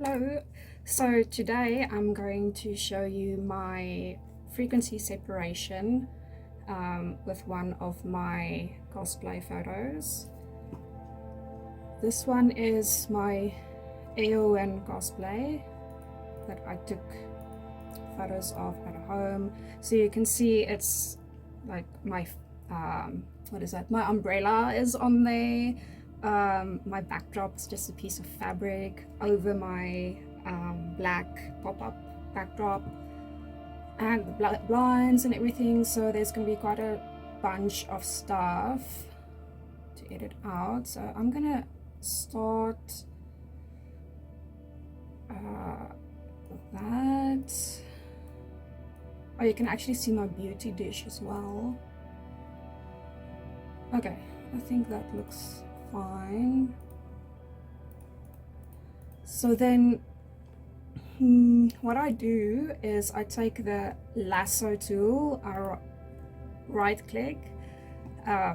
Hello, so today I'm going to show you my frequency separation with one of my cosplay photos. This one is my Eowyn cosplay that I took photos of at home. So you can see it's like my, my umbrella is on there. My backdrop is just a piece of fabric over my black pop-up backdrop and the black blinds and everything, so there's going to be quite a bunch of stuff to edit out. So I'm gonna start with that. Oh, you can actually see my beauty dish as well. Okay, I think that looks fine. So then what I do is I take the lasso tool, I right click,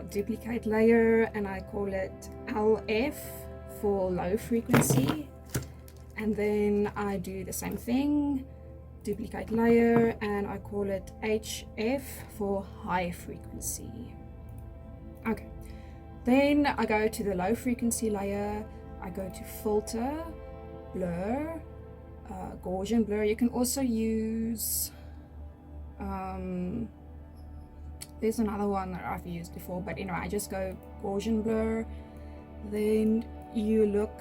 duplicate layer, and I call it LF for low frequency, and then I do the same thing, duplicate layer, and I call it HF for high frequency. Okay, then I go to the low frequency layer, I go to filter, blur, Gaussian blur. You can also use there's another one that I've used before, but anyway, I just go Gaussian blur. Then you look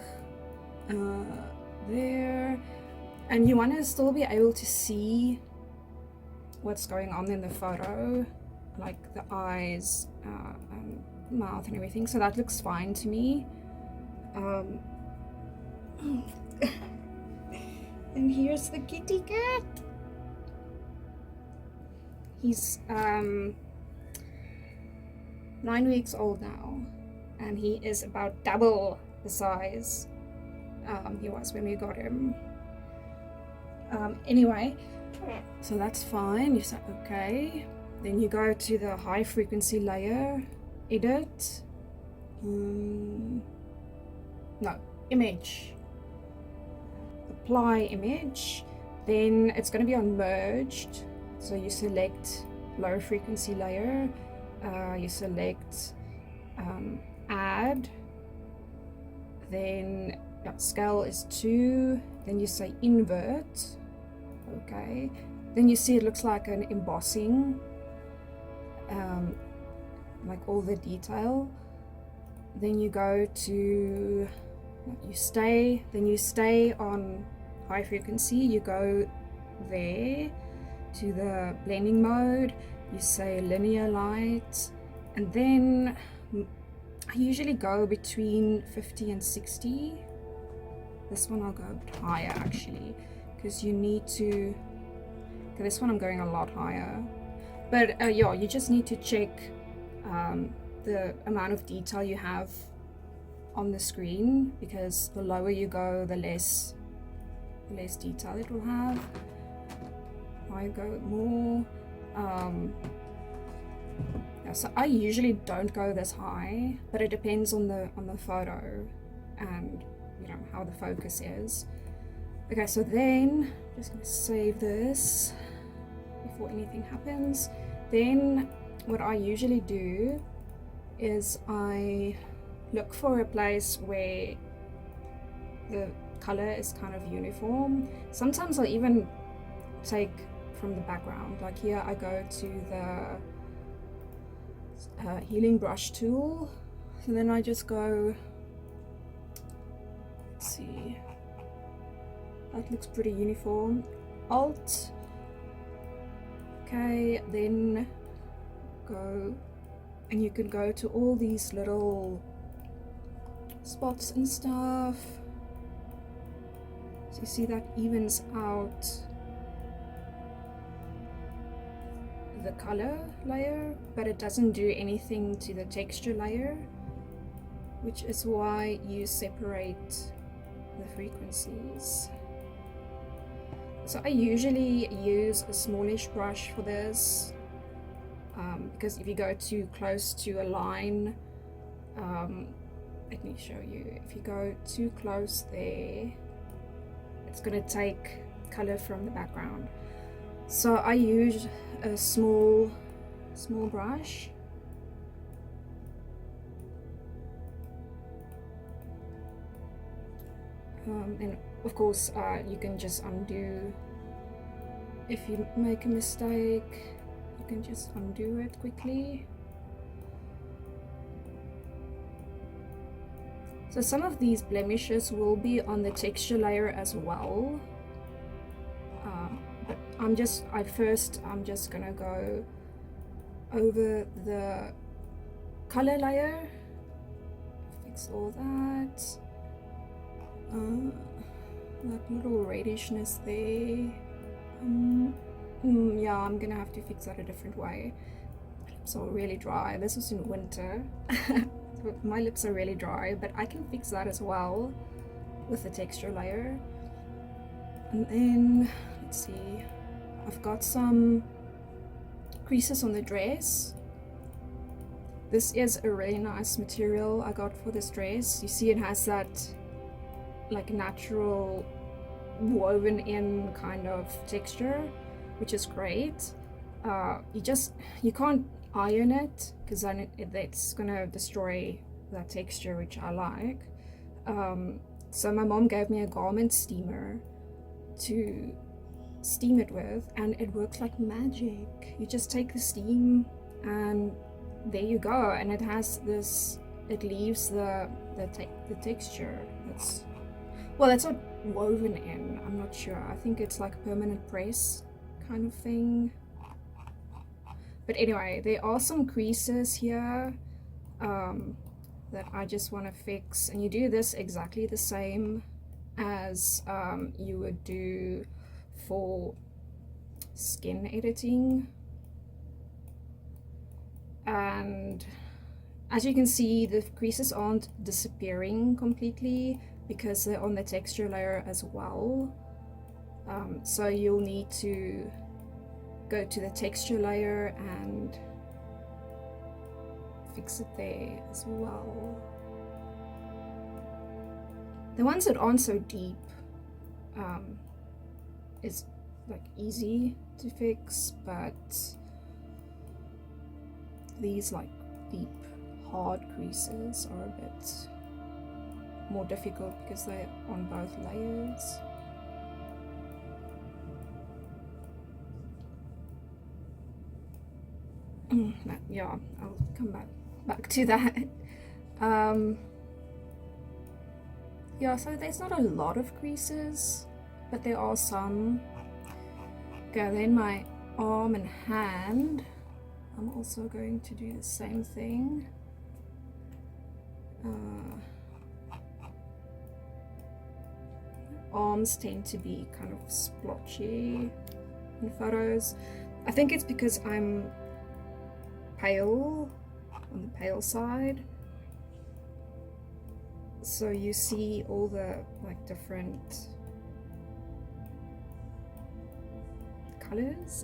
there, and you want to still be able to see what's going on in the photo, like the eyes and mouth and everything, so that looks fine to me. And here's the kitty cat. He's 9 weeks old now, and he is about double the size he was when we got him. Anyway, so that's fine. You say okay. Then you go to the high frequency layer, edit, no, image, apply image. Then it's going to be on merged, so you select low frequency layer, you select add, then scale is 2, then you say invert. Okay, then you see it looks like an embossing, like all the detail. Then you go to, you stay on high frequency, you go there to the blending mode, you say linear light, and then I usually go between 50 and 60. This one I'll go a bit higher actually, because you need to, okay, this one I'm going a lot higher, but yeah, you just need to check the amount of detail you have on the screen, because the lower you go, the less detail it will have. I go more. Yeah, so I usually don't go this high, but it depends on the photo and how the focus is. Okay, so then I'm just gonna save this before anything happens. Then what I usually do is I look for a place where the color is kind of uniform. Sometimes I'll even take from the background, like here I go to the healing brush tool, so then I just go, let's see, that looks pretty uniform, alt, okay, then go, and you can go to all these little spots and stuff, so you see that evens out the color layer, but it doesn't do anything to the texture layer, which is why you separate the frequencies. So I usually use a smallish brush for this, because if you go too close to a line, let me show you, if you go too close there, going to take color from the background. So I use a small brush. And of course you can just undo. If you make a mistake, you can just undo it quickly. So some of these blemishes will be on the texture layer as well. But I'm just gonna go over the color layer, fix all that. That little redishness there. Yeah, I'm gonna have to fix that a different way. My lips are really dry. This was in winter. So my lips are really dry, but I can fix that as well with the texture layer. And then, let's see, I've got some creases on the dress. This is a really nice material I got for this dress. You see it has that like natural woven in kind of texture, which is great. You can't iron it because then it's gonna destroy that texture, which I like. So my mom gave me a garment steamer to steam it with, and it works like magic. You just take the steam and there you go, and it has this, it leaves the texture. That's not woven in, I'm not sure. I think it's like a permanent press kind of thing. But anyway, there are some creases here that I just want to fix, and you do this exactly the same as you would do for skin editing. And as you can see, the creases aren't disappearing completely because they're on the texture layer as well. So you'll need to go to the texture layer and fix it there as well. The ones that aren't so deep is like easy to fix, but these like deep hard creases are a bit more difficult because they're on both layers. Yeah, I'll come back to that. Yeah, so there's not a lot of creases, but there are some. Okay, then my arm and hand, I'm also going to do the same thing. Arms tend to be kind of splotchy in photos. I think it's because I'm pale, on the pale side, so you see all the like different colors,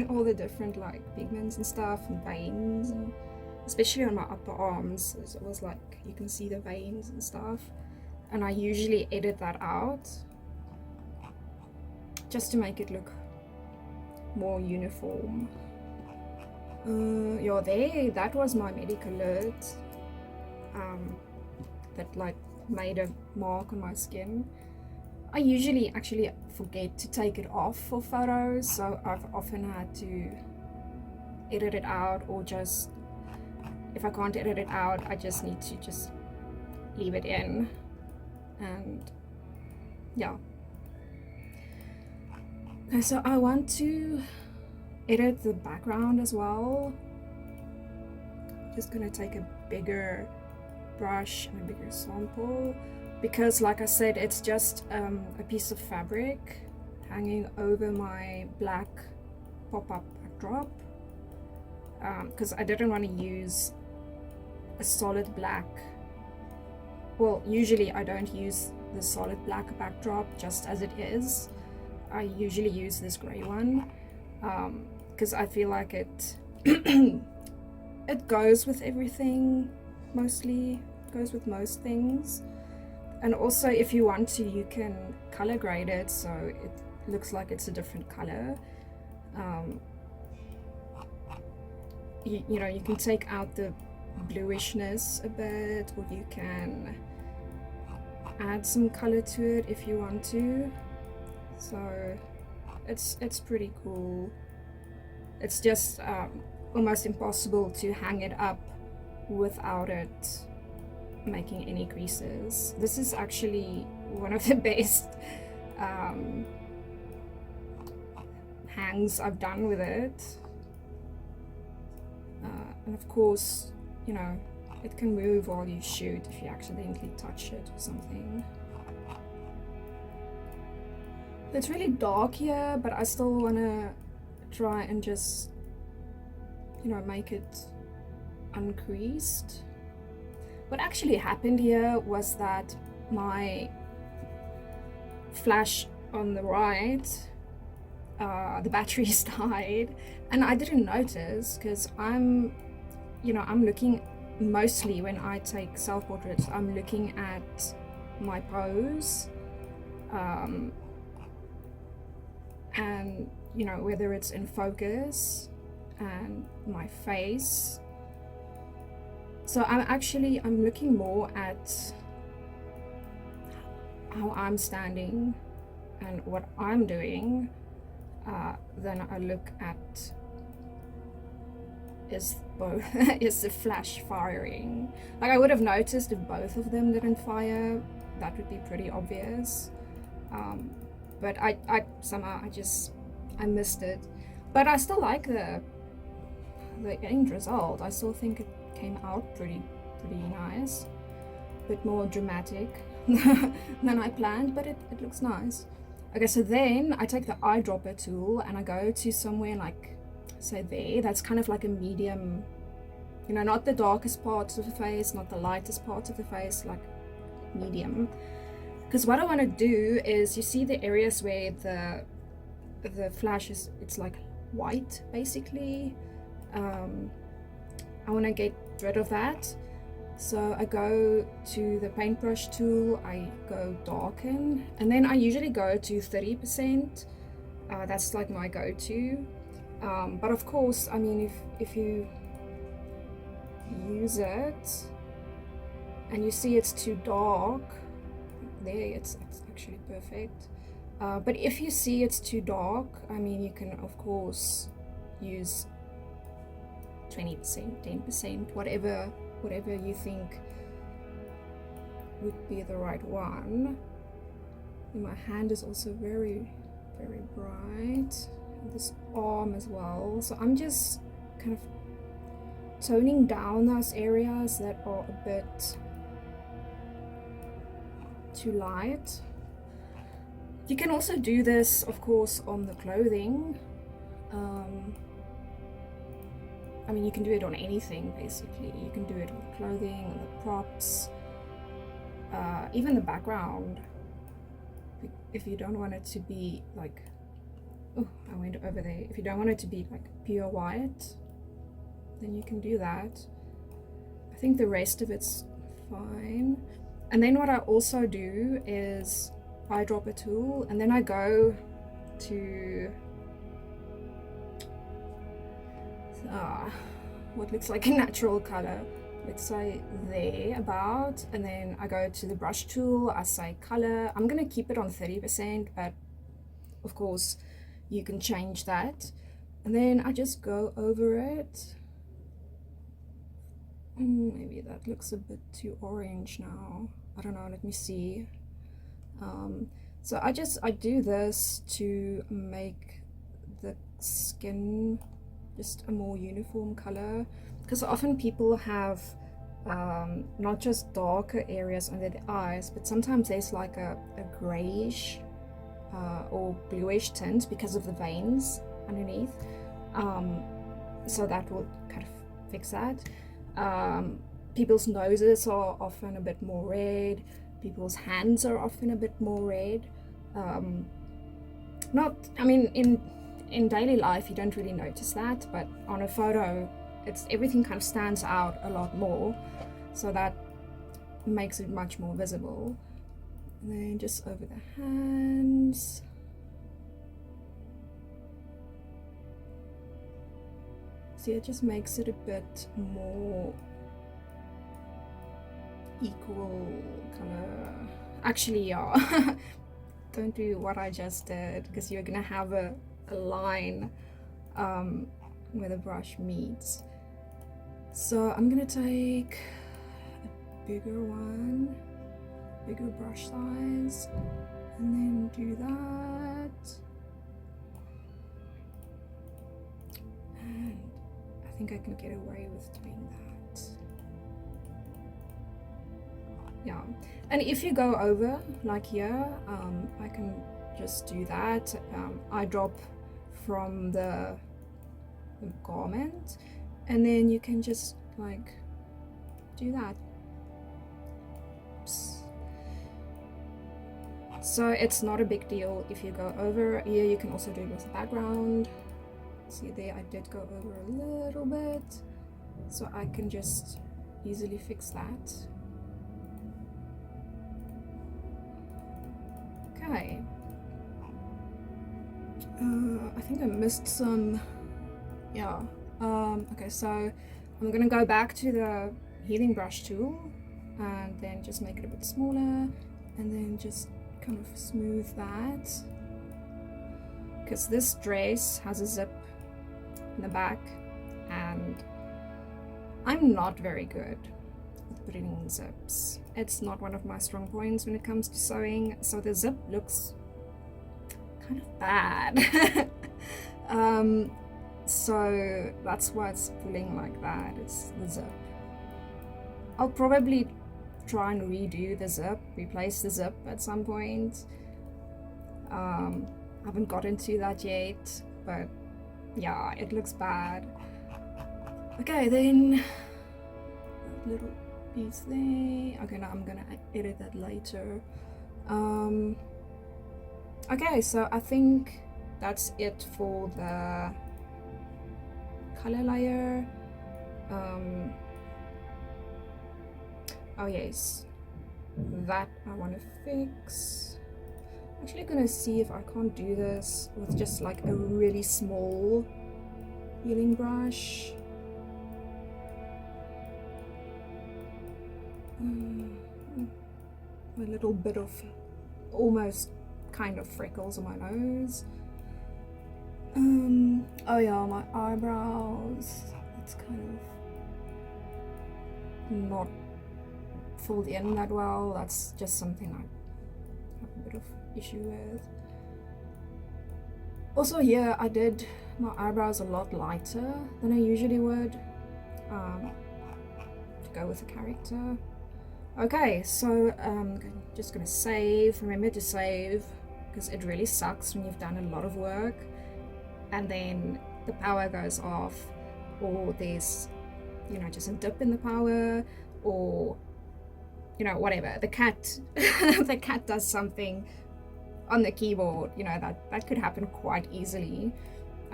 all the different like pigments and stuff and veins, and especially on my upper arms it was like you can see the veins and stuff, and I usually edit that out just to make it look more uniform. Yeah, there, that was my medical alert that like made a mark on my skin. I usually actually forget to take it off for photos, so I've often had to edit it out, or just if I can't edit it out, I just need to just leave it in. And yeah, okay, so I want to edit the background as well. Just gonna take a bigger brush and a bigger sample, because like I said, it's just a piece of fabric hanging over my black pop-up backdrop, because I didn't want to use a solid black. Well, usually I don't use the solid black backdrop just as it is. I usually use this gray one because I feel like it it goes with everything, mostly goes with most things. And also, if you want to, you can color grade it so it looks like it's a different color. You know, you can take out the bluishness a bit, or you can add some color to it if you want to. So it's pretty cool. It's just almost impossible to hang it up without it making any creases. This is actually one of the best hangs I've done with it. And of course, you know, it can move while you shoot if you accidentally touch it or something. It's really dark here, but I still want to try and just, you know, make it uncreased. What actually happened here was that my flash on the right, the batteries died, and I didn't notice because I'm looking, mostly when I take self-portraits, I'm looking at my pose, and you know, whether it's in focus and my face. So I'm looking more at how I'm standing and what I'm doing than I look at is the flash firing. Like, I would have noticed if both of them didn't fire, that would be pretty obvious. But I somehow I missed it. But I still like the end result. I still think it came out pretty nice. A bit more dramatic than I planned, but it looks nice. Okay, so then I take the eyedropper tool and I go to somewhere like, say there, that's kind of like a medium, you know, not the darkest parts of the face, not the lightest parts of the face, like medium. Because what I want to do is, you see the areas where the flash is, it's like white basically. I want to get rid of that. So I go to the paintbrush tool, I go darken, and then I usually go to 30%. That's like my go-to. But of course, I mean, if you use it and you see it's too dark, there it's actually perfect. But if you see it's too dark, I mean, you can of course use 20%, 10%, whatever you think would be the right one. And my hand is also very bright. This arm as well. So I'm just kind of toning down those areas that are a bit too light. You can also do this, of course, on the clothing. I mean, you can do it on anything basically. You can do it on the clothing, on the props, even the background. If you don't want it to be like, oh, I went over there. If you don't want it to be like pure white, then you can do that. I think the rest of it's fine. And then what I also do is eyedropper tool, and then I go to what looks like a natural color, let's say there about, and then I go to the brush tool, I say color. I'm gonna keep it on 30%, but of course you can change that. And then I just go over it. Maybe that looks a bit too orange now, I don't know, let me see. So I do this to make the skin just a more uniform color, because often people have not just darker areas under the eyes, but sometimes there's like a grayish or bluish tint because of the veins underneath. So that will kind of fix that. People's noses are often a bit more red. People's hands are often a bit more red. I mean, in daily life you don't really notice that, but on a photo everything kind of stands out a lot more, so that makes it much more visible. and then just over the hands. See, it just makes it a bit more equal color. Actually, yeah. Don't do what I just did, because you're gonna have a line where the brush meets. So I'm gonna take a bigger one, bigger brush size, and then do that. And I think I can get away with doing that. Yeah, and if you go over like here, I can just do that. I drop from the garment, and then you can just like do that. Oops. So it's not a big deal if you go over. Here you can also do it with the background. See there, I did go over a little bit, so I can just easily fix that. Okay. I think I missed some. Yeah. Okay, so I'm gonna go back to the healing brush tool and then just make it a bit smaller, and then just kind of smooth that, because this dress has a zip in the back and I'm not very good with putting in zips. It's not one of my strong points when it comes to sewing, so the zip looks kind of bad. So that's why it's pulling like that. It's the zip. I'll probably try and redo the zip, replace the zip at some point. I haven't got into that yet, but yeah, it looks bad. Okay, then that little piece there. Okay, now I'm gonna edit that later. Okay, so I think that's it for the color layer. Oh yes, that I want to fix. I'm actually gonna see if I can't do this with just like a really small healing brush. A little bit of almost kind of freckles on my nose. Oh yeah, my eyebrows. It's kind of not filled in that well. That's just something I have a bit of issue with. Also here, I did my eyebrows a lot lighter than I usually would, to go with the character. Okay, so I'm just gonna save. Remember to save, because it really sucks when you've done a lot of work and then the power goes off, or there's, you know, just a dip in the power, or, you know, whatever. The cat, the cat does something on the keyboard, you know, that could happen quite easily.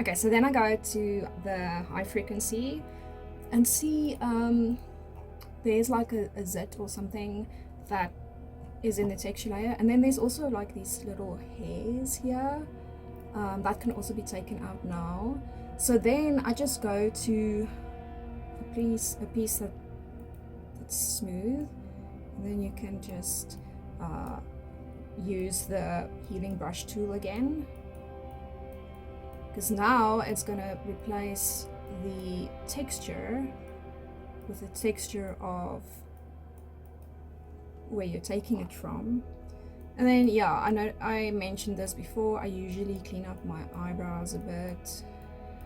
Okay, so then I go to the high frequency and see there's like a zit or something that is in the texture layer, and then there's also like these little hairs here that can also be taken out now. So then I just go to a piece that's smooth, and then you can just use the healing brush tool again, because now it's gonna replace the texture with the texture of where you're taking it from. And then yeah, I know I mentioned this before, I usually clean up my eyebrows a bit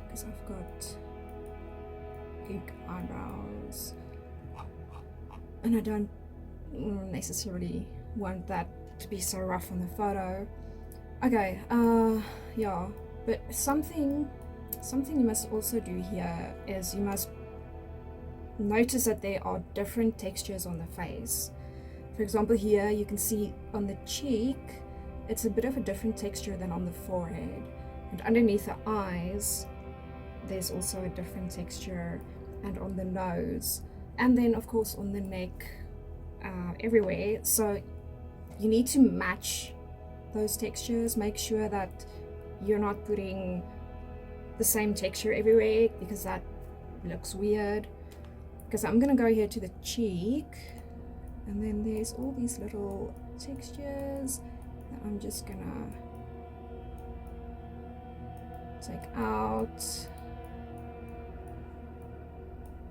because I've got big eyebrows and I don't necessarily want that to be so rough on the photo. Okay, yeah, but something you must also do here is you must notice that there are different textures on the face. For example, here you can see on the cheek it's a bit of a different texture than on the forehead, and underneath the eyes there's also a different texture, and on the nose, and then of course on the neck, everywhere. So you need to match those textures. Make sure that you're not putting the same texture everywhere, because that looks weird. Because I'm gonna go here to the cheek, and then there's all these little textures that I'm just gonna take out.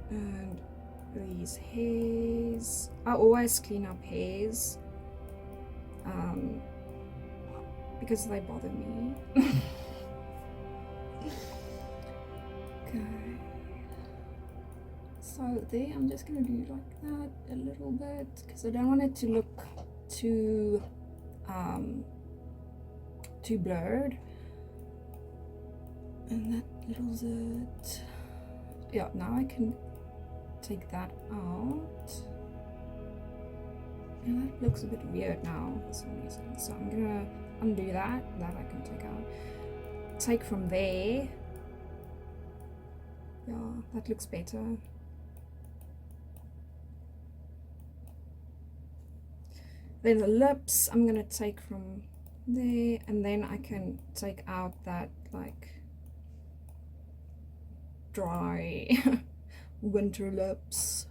And these hairs, I always clean up hairs because they bother me. Okay, so there I'm just gonna do like that a little bit, because I don't want it to look too blurred. And that little zit, yeah, now I can take that out. And that looks a bit weird now for some reason, so I'm gonna undo that. That I can take out. Take from there. Yeah, that looks better. Then the lips I'm gonna take from there, and then I can take out that like dry winter lips,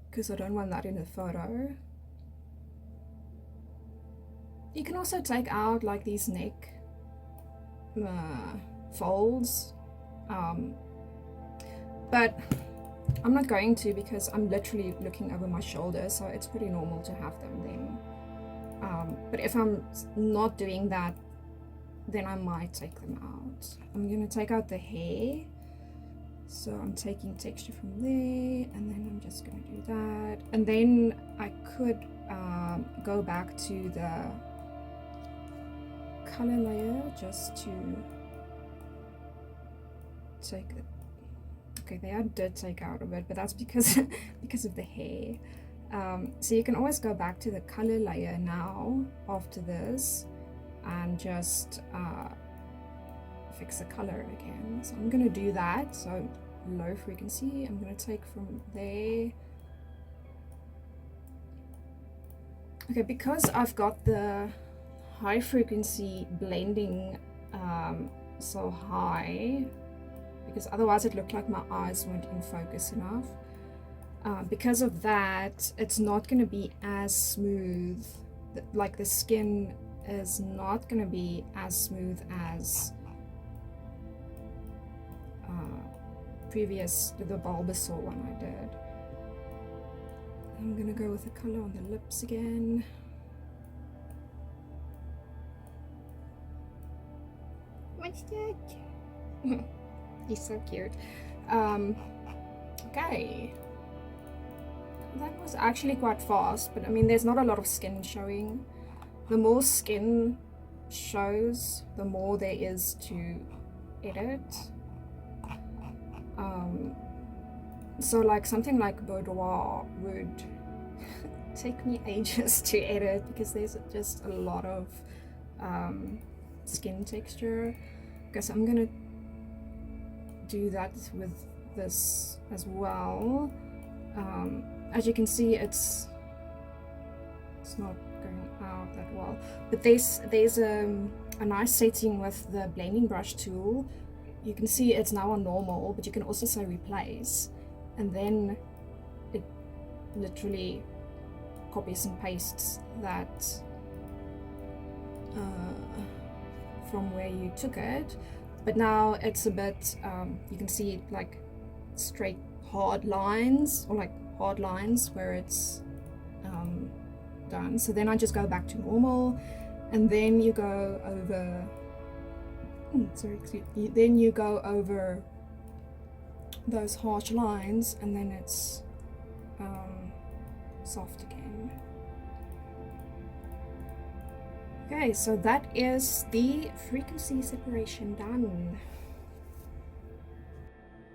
because I don't want that in the photo. You can also take out like these neck folds, but I'm not going to, because I'm literally looking over my shoulder, so it's pretty normal to have them then. But if I'm not doing that, then I might take them out. I'm gonna take out the hair, so I'm taking texture from there, and then I'm just gonna do that. And then I could go back to the color layer just to take it. Okay, there I did take out a bit, but that's because because of the hair. So you can always go back to the color layer now after this and just fix the color again. So I'm gonna do that. So low frequency, I'm gonna take from there. Okay, because I've got the high frequency blending so high, because otherwise it looked like my eyes weren't in focus enough. Because of that, it's not going to be as smooth. Like the skin is not going to be as smooth as the Bulbasaur one I did. I'm going to go with the color on the lips again. What's that? He's so cute. Okay. That was actually quite fast, but I mean, there's not a lot of skin showing. The more skin shows, the more there is to edit. So like something like boudoir would take me ages to edit, because there's just a lot of skin texture. Because I'm gonna do that with this as well. As you can see, it's not going out that well, but there's a nice setting with the blending brush tool. You can see it's now on normal, but you can also say replace, and then it literally copies and pastes that from where you took it. But now it's a bit, you can see like straight hard lines, or like hard lines where it's done. So then I just go back to normal, and then you go over, then you go over those harsh lines, and then it's soft again. Okay, so that is the frequency separation done.